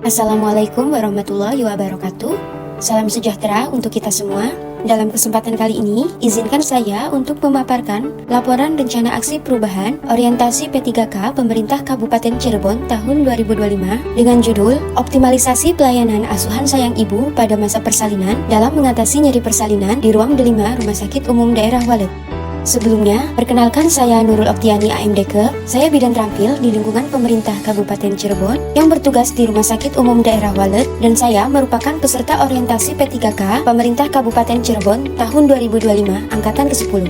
Assalamualaikum warahmatullahi wabarakatuh. Salam sejahtera untuk kita semua. Dalam kesempatan kali ini, izinkan saya untuk memaparkan laporan rencana aksi perubahan orientasi P3K Pemerintah Kabupaten Cirebon tahun 2025 dengan judul Optimalisasi Pelayanan Asuhan Sayang Ibu pada Masa Persalinan dalam mengatasi nyeri persalinan di ruang delima Rumah Sakit Umum Daerah Walet. Sebelumnya, perkenalkan saya Nurul Oktiani AMDK. Saya bidan terampil di lingkungan pemerintah Kabupaten Cirebon yang bertugas di Rumah Sakit Umum Daerah Walet, dan saya merupakan peserta orientasi P3K Pemerintah Kabupaten Cirebon tahun 2025 angkatan ke-10.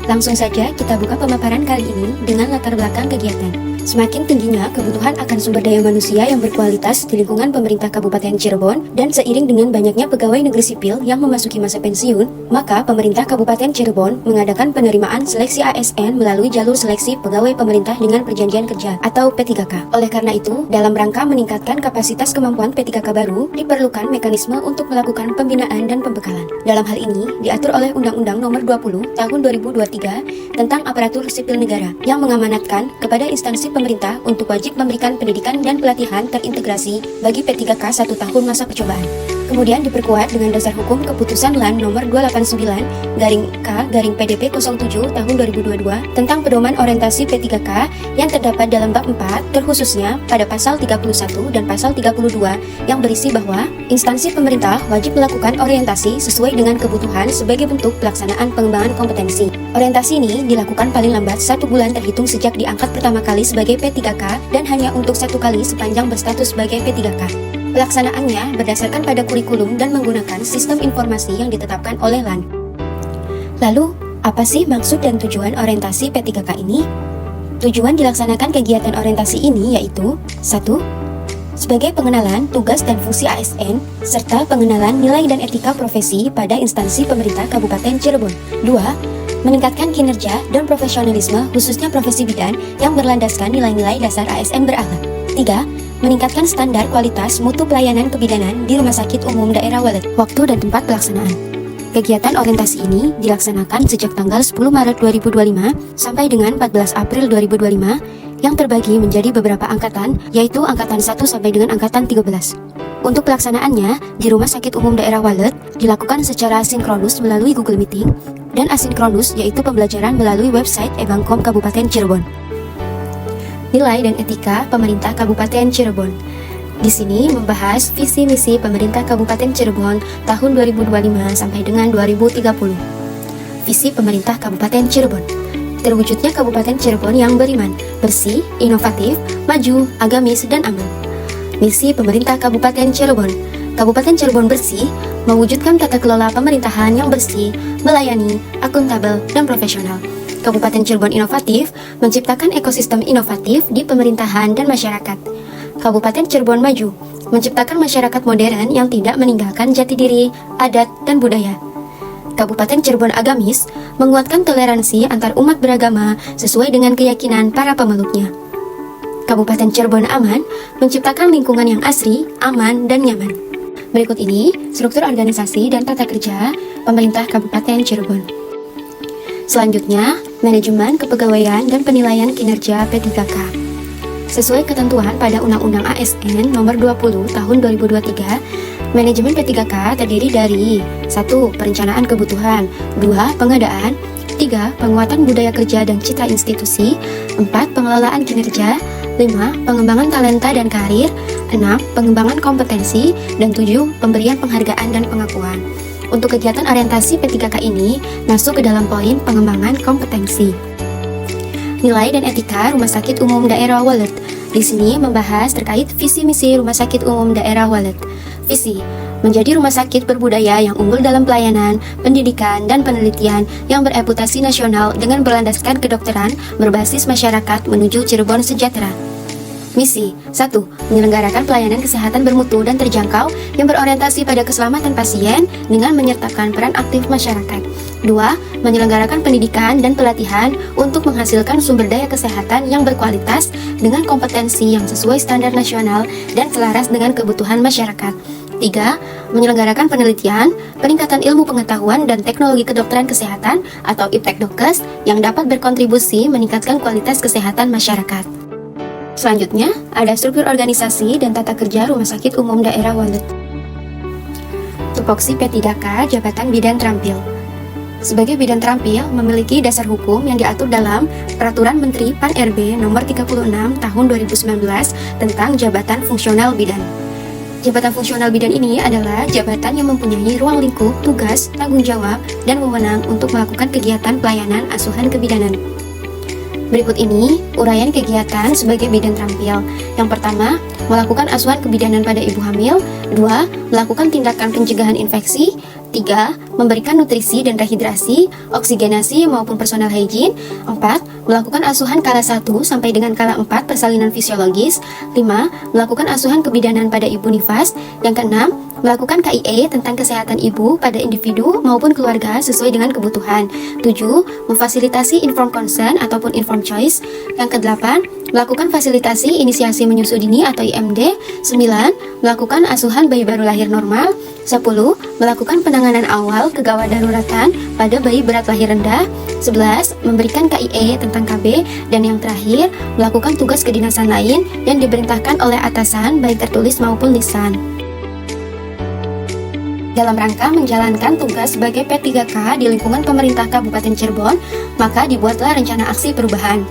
Langsung saja kita buka pemaparan kali ini dengan latar belakang kegiatan. Semakin tingginya kebutuhan akan sumber daya manusia yang berkualitas di lingkungan pemerintah Kabupaten Cirebon dan seiring dengan banyaknya pegawai negeri sipil yang memasuki masa pensiun, maka pemerintah Kabupaten Cirebon mengadakan penerimaan seleksi ASN melalui jalur seleksi pegawai pemerintah dengan perjanjian kerja atau P3K. Oleh karena itu, dalam rangka meningkatkan kapasitas kemampuan P3K baru, diperlukan mekanisme untuk melakukan pembinaan dan pembekalan. Dalam hal ini, diatur oleh Undang-Undang Nomor 20 Tahun 2023 tentang Aparatur Sipil Negara yang mengamanatkan kepada instansi pemerintah untuk wajib memberikan pendidikan dan pelatihan terintegrasi bagi P3K 1 tahun masa percobaan. Kemudian diperkuat dengan dasar hukum Keputusan LAN nomor 289-K-PDP 07 tahun 2022 tentang pedoman orientasi P3K yang terdapat dalam bab 4, terkhususnya pada pasal 31 dan pasal 32 yang berisi bahwa instansi pemerintah wajib melakukan orientasi sesuai dengan kebutuhan sebagai bentuk pelaksanaan pengembangan kompetensi. Orientasi ini dilakukan paling lambat 1 bulan terhitung sejak diangkat pertama kali sebagai P3K dan hanya untuk 1 kali sepanjang berstatus sebagai P3K. Pelaksanaannya berdasarkan pada kurikulum dan menggunakan sistem informasi yang ditetapkan oleh LAN. Lalu, apa sih maksud dan tujuan orientasi P3K ini? Tujuan dilaksanakan kegiatan orientasi ini yaitu 1. Sebagai pengenalan tugas dan fungsi ASN, serta pengenalan nilai dan etika profesi pada instansi pemerintah Kabupaten Cirebon. 2. Meningkatkan kinerja dan profesionalisme khususnya profesi bidan yang berlandaskan nilai-nilai dasar ASN berakhlak. 3. Meningkatkan standar kualitas mutu pelayanan kebidanan di Rumah Sakit Umum Daerah Walet. Waktu dan tempat pelaksanaan. Kegiatan orientasi ini dilaksanakan sejak tanggal 10 Maret 2025 sampai dengan 14 April 2025 yang terbagi menjadi beberapa angkatan, yaitu angkatan 1 sampai dengan angkatan 13. Untuk pelaksanaannya, di Rumah Sakit Umum Daerah Walet dilakukan secara sinkronus melalui Google Meeting dan asinkronus yaitu pembelajaran melalui website Ebangkom Kabupaten Cirebon. Nilai dan etika pemerintah Kabupaten Cirebon. Di sini membahas visi misi pemerintah Kabupaten Cirebon tahun 2025 sampai dengan 2030. Visi pemerintah Kabupaten Cirebon. Terwujudnya Kabupaten Cirebon yang beriman, bersih, inovatif, maju, agamis, dan aman. Misi pemerintah Kabupaten Cirebon. Kabupaten Cirebon bersih, mewujudkan tata kelola pemerintahan yang bersih, melayani, akuntabel, dan profesional. Kabupaten Cirebon inovatif, menciptakan ekosistem inovatif di pemerintahan dan masyarakat. Kabupaten Cirebon maju, menciptakan masyarakat modern yang tidak meninggalkan jati diri, adat, dan budaya. Kabupaten Cirebon agamis, menguatkan toleransi antar umat beragama sesuai dengan keyakinan para pemeluknya. Kabupaten Cirebon aman, menciptakan lingkungan yang asri, aman, dan nyaman. Berikut ini struktur organisasi dan tata kerja pemerintah Kabupaten Cirebon. Selanjutnya, manajemen kepegawaian dan penilaian kinerja P3K. Sesuai ketentuan pada Undang-Undang ASN Nomor 20 Tahun 2023, manajemen P3K terdiri dari 1. Perencanaan kebutuhan, 2. Pengadaan, 3. Penguatan budaya kerja dan citra institusi, 4. Pengelolaan kinerja, 5. Pengembangan talenta dan karir, 6. Pengembangan kompetensi, dan 7. Pemberian penghargaan dan pengakuan. Untuk kegiatan orientasi P3K ini masuk ke dalam poin pengembangan kompetensi. Nilai dan etika Rumah Sakit Umum Daerah Walet. Di sini membahas terkait visi misi Rumah Sakit Umum Daerah Walet. Visi: menjadi rumah sakit berbudaya yang unggul dalam pelayanan, pendidikan, dan penelitian yang bereputasi nasional dengan berlandaskan kedokteran berbasis masyarakat menuju Cirebon sejahtera. Misi: 1. Menyelenggarakan pelayanan kesehatan bermutu dan terjangkau yang berorientasi pada keselamatan pasien dengan menyertakan peran aktif masyarakat. 2. Menyelenggarakan pendidikan dan pelatihan untuk menghasilkan sumber daya kesehatan yang berkualitas dengan kompetensi yang sesuai standar nasional dan selaras dengan kebutuhan masyarakat. 3. Menyelenggarakan penelitian, peningkatan ilmu pengetahuan dan teknologi kedokteran kesehatan atau IPTEK-Dokes yang dapat berkontribusi meningkatkan kualitas kesehatan masyarakat. Selanjutnya, ada struktur organisasi dan tata kerja Rumah Sakit Umum Daerah Walet. Tupoksi P3K Jabatan Bidan Terampil. Sebagai bidan terampil, memiliki dasar hukum yang diatur dalam Peraturan Menteri Pan-RB Nomor 36 Tahun 2019 tentang Jabatan Fungsional Bidan. Jabatan fungsional bidan ini adalah jabatan yang mempunyai ruang lingkup, tugas, tanggung jawab, dan wewenang untuk melakukan kegiatan pelayanan asuhan kebidanan. Berikut ini uraian kegiatan sebagai bidan terampil. Yang pertama, melakukan asuhan kebidanan pada ibu hamil. 2. Melakukan tindakan pencegahan infeksi. 3. Memberikan nutrisi dan rehidrasi, oksigenasi maupun personal hygiene. 4. Melakukan asuhan kala 1 sampai dengan kala 4 persalinan fisiologis. 5. Melakukan asuhan kebidanan pada ibu nifas. Yang keenam, melakukan KIE tentang kesehatan ibu pada individu maupun keluarga sesuai dengan kebutuhan. 7. Memfasilitasi informed consent ataupun informed choice. Yang kedelapan, melakukan fasilitasi inisiasi menyusui dini atau IMD. 9. Melakukan asuhan bayi baru lahir normal. 10. Melakukan penanganan awal kegawat daruratan pada bayi berat lahir rendah. 11. Memberikan KIE tentang KB. Dan yang terakhir, melakukan tugas kedinasan lain yang diperintahkan oleh atasan baik tertulis maupun lisan. Dalam rangka menjalankan tugas sebagai P3K di lingkungan pemerintah Kabupaten Cirebon, maka dibuatlah rencana aksi perubahan.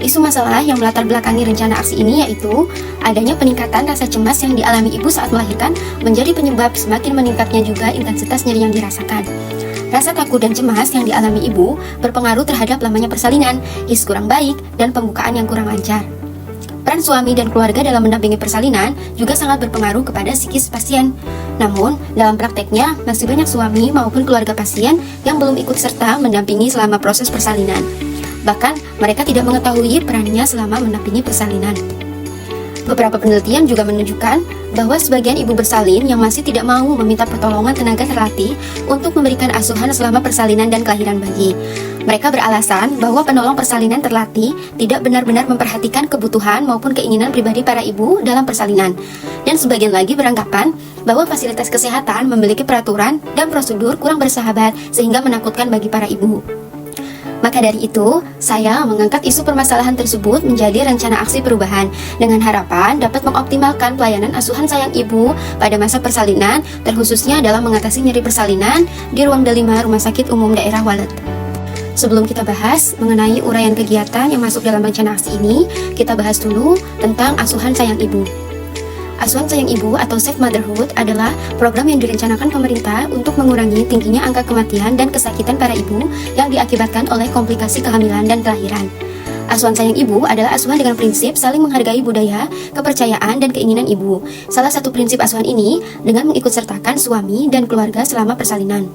Isu masalah yang melatar belakangi rencana aksi ini yaitu adanya peningkatan rasa cemas yang dialami ibu saat melahirkan menjadi penyebab semakin meningkatnya juga intensitas nyeri yang dirasakan. Rasa takut dan cemas yang dialami ibu berpengaruh terhadap lamanya persalinan, his kurang baik, dan pembukaan yang kurang lancar. Peran suami dan keluarga dalam mendampingi persalinan juga sangat berpengaruh kepada psikis pasien. Namun, dalam prakteknya, masih banyak suami maupun keluarga pasien yang belum ikut serta mendampingi selama proses persalinan. Bahkan, mereka tidak mengetahui perannya selama mendampingi persalinan. Beberapa penelitian juga menunjukkan bahwa sebagian ibu bersalin yang masih tidak mau meminta pertolongan tenaga terlatih untuk memberikan asuhan selama persalinan dan kelahiran bayi. Mereka beralasan bahwa penolong persalinan terlatih tidak benar-benar memperhatikan kebutuhan maupun keinginan pribadi para ibu dalam persalinan. Dan sebagian lagi beranggapan bahwa fasilitas kesehatan memiliki peraturan dan prosedur kurang bersahabat sehingga menakutkan bagi para ibu. Maka dari itu, saya mengangkat isu permasalahan tersebut menjadi rencana aksi perubahan dengan harapan dapat mengoptimalkan pelayanan asuhan sayang ibu pada masa persalinan, terkhususnya dalam mengatasi nyeri persalinan di ruang D5 Rumah Sakit Umum Daerah Walet. Sebelum kita bahas mengenai uraian kegiatan yang masuk dalam rencana aksi ini, kita bahas dulu tentang asuhan sayang ibu. Asuhan sayang ibu atau Safe Motherhood adalah program yang direncanakan pemerintah untuk mengurangi tingginya angka kematian dan kesakitan para ibu yang diakibatkan oleh komplikasi kehamilan dan kelahiran. Asuhan sayang ibu adalah asuhan dengan prinsip saling menghargai budaya, kepercayaan, dan keinginan ibu. Salah satu prinsip asuhan ini dengan mengikutsertakan suami dan keluarga selama persalinan.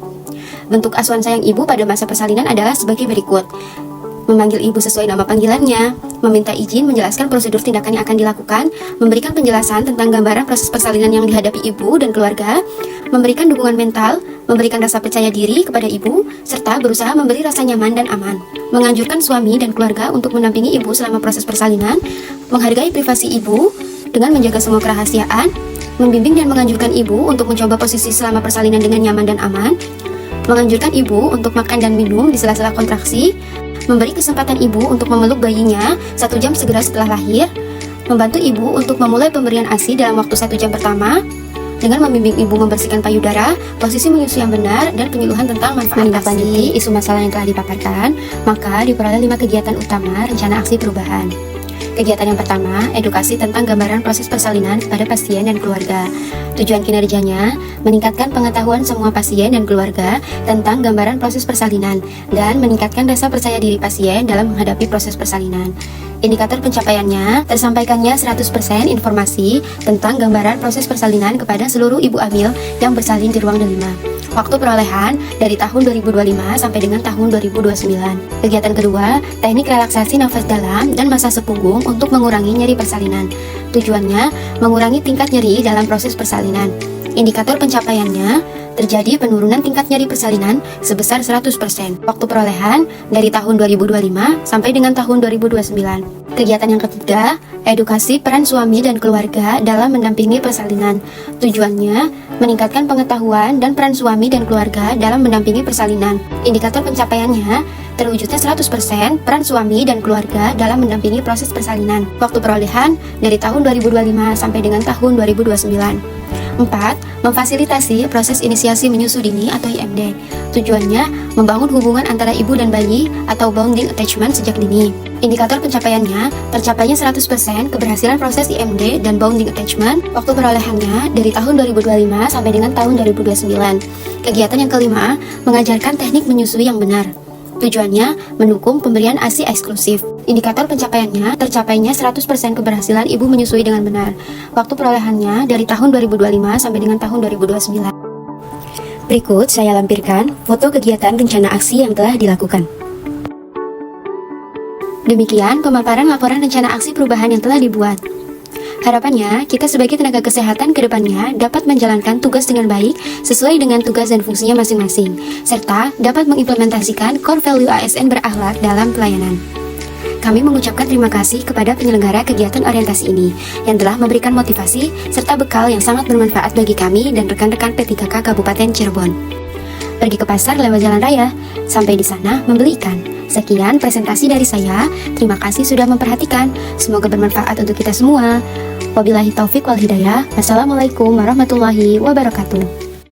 Bentuk asuhan sayang ibu pada masa persalinan adalah sebagai berikut. Memanggil ibu sesuai nama panggilannya, meminta izin menjelaskan prosedur tindakan yang akan dilakukan, memberikan penjelasan tentang gambaran proses persalinan yang dihadapi ibu dan keluarga, memberikan dukungan mental, memberikan rasa percaya diri kepada ibu, serta berusaha memberi rasa nyaman dan aman. Menganjurkan suami dan keluarga untuk mendampingi ibu selama proses persalinan, menghargai privasi ibu dengan menjaga semua kerahasiaan, membimbing dan menganjurkan ibu untuk mencoba posisi selama persalinan dengan nyaman dan aman, menganjurkan ibu untuk makan dan minum di sela-sela kontraksi, memberi kesempatan ibu untuk memeluk bayinya 1 jam segera setelah lahir, membantu ibu untuk memulai pemberian ASI dalam waktu 1 jam pertama, dengan membimbing ibu membersihkan payudara, posisi menyusui yang benar, dan penyuluhan tentang manfaat ASI. Isu masalah yang telah dipaparkan, maka diperoleh 5 kegiatan utama rencana aksi perubahan. Kegiatan yang pertama, edukasi tentang gambaran proses persalinan kepada pasien dan keluarga. Tujuan kinerjanya, meningkatkan pengetahuan semua pasien dan keluarga tentang gambaran proses persalinan dan meningkatkan rasa percaya diri pasien dalam menghadapi proses persalinan. Indikator pencapaiannya, tersampaikannya 100% informasi tentang gambaran proses persalinan kepada seluruh ibu hamil yang bersalin di ruang D5. Waktu perolehan dari tahun 2025 sampai dengan tahun 2029. Kegiatan kedua, teknik relaksasi nafas dalam dan masase punggung untuk mengurangi nyeri persalinan. Tujuannya, mengurangi tingkat nyeri dalam proses persalinan. Indikator pencapaiannya, terjadi penurunan tingkat nyeri persalinan sebesar 100%. Waktu perolehan dari tahun 2025 sampai dengan tahun 2029. Kegiatan yang ketiga, edukasi peran suami dan keluarga dalam mendampingi persalinan. Tujuannya, meningkatkan pengetahuan dan peran suami dan keluarga dalam mendampingi persalinan. Indikator pencapaiannya, terwujudnya 100% peran suami dan keluarga dalam mendampingi proses persalinan. Waktu perolehan dari tahun 2025 sampai dengan tahun 2029. 4. Memfasilitasi proses inisiasi menyusu dini atau IMD. Tujuannya membangun hubungan antara ibu dan bayi atau bonding attachment sejak dini. Indikator pencapaiannya, tercapainya 100% keberhasilan proses IMD dan bonding attachment. Waktu perolehannya dari tahun 2025 sampai dengan tahun 2029. Kegiatan yang kelima, mengajarkan teknik menyusui yang benar. Tujuannya mendukung pemberian ASI eksklusif. Indikator pencapaiannya, tercapainya 100% keberhasilan ibu menyusui dengan benar. Waktu perolehannya dari tahun 2025 sampai dengan tahun 2029. Berikut saya lampirkan foto kegiatan rencana aksi yang telah dilakukan. Demikian pemaparan laporan rencana aksi perubahan yang telah dibuat. Harapannya, kita sebagai tenaga kesehatan ke depannya dapat menjalankan tugas dengan baik sesuai dengan tugas dan fungsinya masing-masing, serta dapat mengimplementasikan core value ASN berakhlak dalam pelayanan. Kami mengucapkan terima kasih kepada penyelenggara kegiatan orientasi ini yang telah memberikan motivasi serta bekal yang sangat bermanfaat bagi kami dan rekan-rekan P3K Kabupaten Cirebon. Pergi ke pasar lewat jalan raya, sampai di sana membeli ikan. Sekian presentasi dari saya, terima kasih sudah memperhatikan, semoga bermanfaat untuk kita semua. Wabillahi taufik wal hidayah. Wassalamualaikum warahmatullahi wabarakatuh.